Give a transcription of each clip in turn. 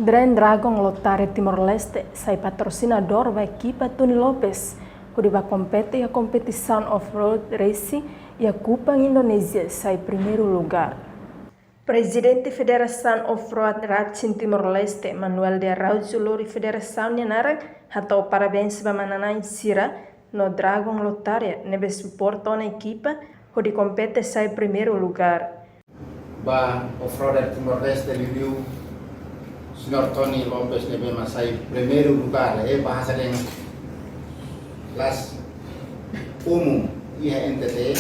Grand Dragon lottare Timor-Leste sai patrocinador da equipa Tino Lopes, que vai competir a competição off-road racing Iha Kupang Indonezia sai primeiro lugar. Presidente Federação Off-Road Racing Timor-Leste, Manuel de Araújo Lori Federação Nyanarang, atau parabéns para Manan Nain Sira no Dragon Lotaria, nebe suporta a equipa, que compete sai primeiro lugar. Ba Off-Road Timor-Leste review Senhor Tino Lopes nebe masai primeiro lugar, bahasa yang kelas umum Iha NTT.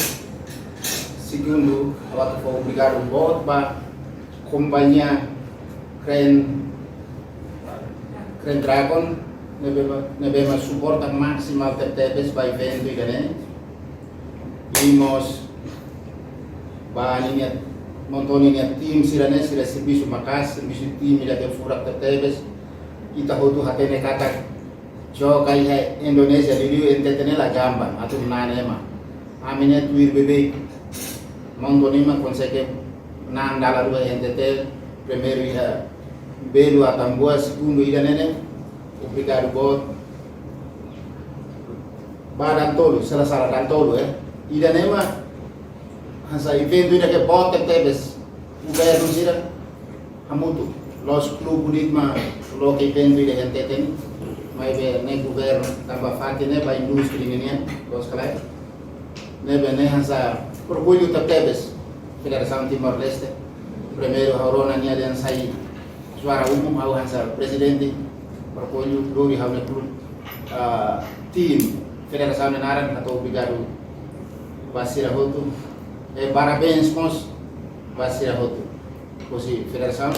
Segundo, waktu foi obrigado buat ba companhia Grand Dragon nebe mas suporta maksimal tertebes ba evento igane. Vimos ba niat montoni niat tim sirane sira serviço makas serviço tim ila ke furak tertebes ita hotu hatene kata jo kai hai Indonesia dulu NTT la gamba atau nane ma amine tuir bebe montoni ma consegue nang dala dua NTT primeiro Iha belu atambua segundo ida nene obrigado bot badan tolo salah dan tolo ida nema hasa evento ida ke bot tebes ugai rusira hamutu los club buditma lo ke evento ida NTT mai be ne governo tambah fatine ba industri ini los kalai nebe ne hasa orgulho tebes Federação Timor-Leste primeiro haurona nia dan sai suara umum hau hasa presidente orgulho lori hau klub tim Federação Naran atau obrigado basira hotu parabéns mos basira hotu posi Federação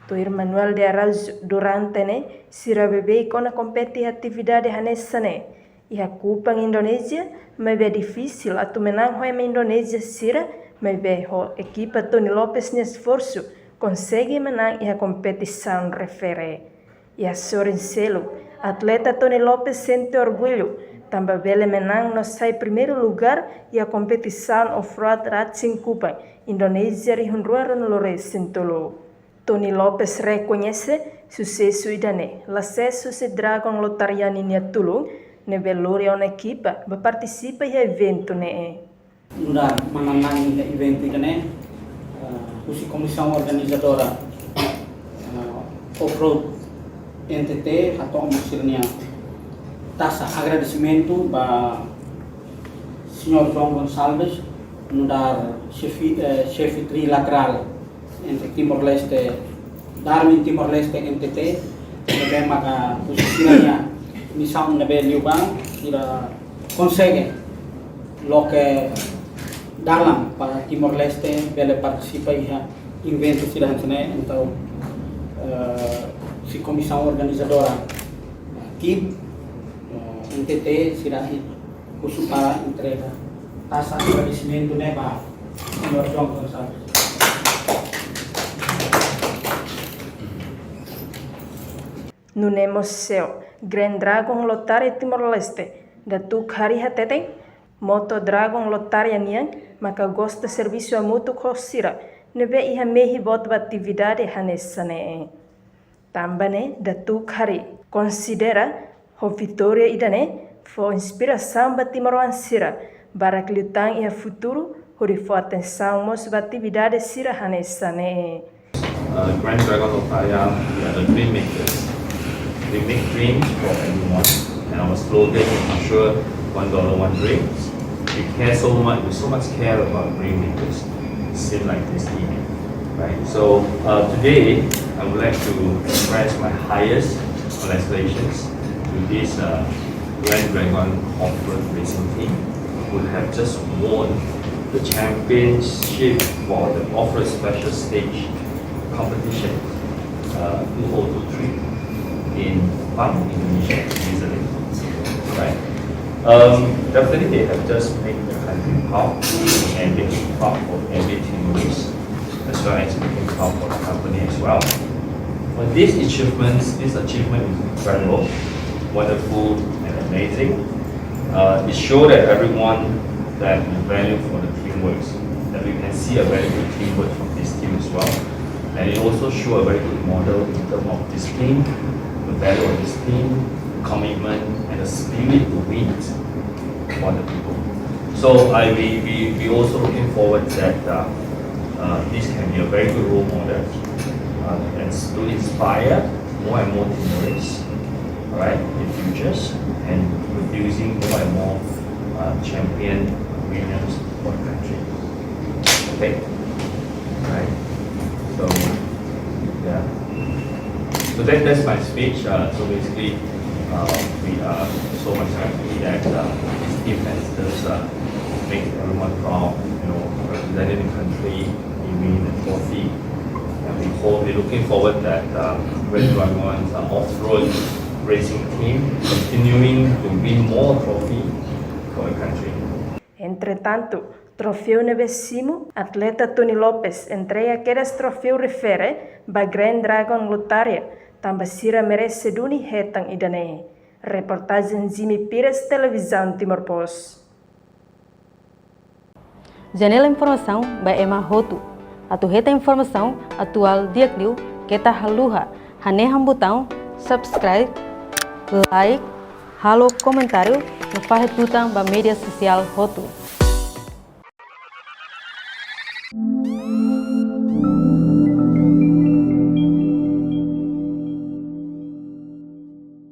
Tuir Manuel de Araújo durante ne sira bebe kona kompeti atividade hanesane Iha Kupang Indonezia mas é difícil atu menang hoa Indonesia sira mas ho equipa Tino Lopes ne esforço consegue menang Iha competição refere Iha Socisl atleta Tino Lopes sente orgulho tambah bele menang no sai primeiro lugar Iha competição off-road racing Kupang Indonesia rihunruaran lore sentolo. Tino Lopes reconhece sucesso idane l'acesso se Dragon Lotariani nia tulung ne beluri ona equipa ba participa e evento ne Udah Manan evento idane usi comissão organizadora off-road NTT atau maksudnya tasa agradecimento ba Senhor João Gonçalves nudar chefe trilateral entre Timor-Leste, Darwin Timor-Leste NTT, nebe maka posisinya misal nebe liubang tidak consegue lo que dalam para Timor-Leste bele participa Iha evento sila hansane então si comissão organizadora KIP NTT sila khusus para entrega tasa agradecimento neba Senhor João Gonçalves. No Museu Grand Dragon Lotaria Timor-Leste da tuk hari hateteng Moto Dragon Lotaria niang maka gosta serviço a mutu kosira nebe Iha mehi bot atividade hanesane tambane da tuk hari considera ho vitória idane fo inspiração ba Timoruan sira barak lutang Iha futuro hori fo atenção mos atividade sira hanesane Grand Dragon Lotaria, we are the dream makers. We make dreams for everyone, and our slogan is ensure $1 one dreams. We care so much, we so much care about dream makers. Same like this evening, right? So today I would like to express my highest congratulations to this Grand Dragon off-road racing team who have just won the championship for the off-road special stage competition 2023. In Kupang, Indonesia, recently, right? Definitely they have just made the country proud and making proud for every Timorese, as well as making proud for the company as well. But this achievement is incredible, wonderful, and amazing. It shows that everyone that the value for the teamwork, that we can see a very good teamwork from this team as well. And it also shows a very good model in terms of discipline, the value of discipline, commitment, and the spirit to win for the people. So we also looking forward that this can be a very good role model and to inspire more and more Timorese, right, in futures, and producing more and more champion winners for the country. Okay, right. So yeah. So that's my speech. So basically, we are so much happy that this team has just make everyone proud. You know, representing the country, we win the trophy, and we're looking forward that Red Dragon's off-road racing team continuing to win more trophy for the country. Entretanto, trofeu nevesimo, atleta Tino Lopes entrega aqueles trofeu refere ba Grand Dragon Lotaria, tambah sira merece duni hetang idane. Reportagem Zimi Pires, Televisão Timor Post. Janela informação ba Ema Hotu. Atu reta informação atual diakliu kita haluha. Haneham botão subscribe, like, halo comentário no farre tutang ba media sosial Hotu.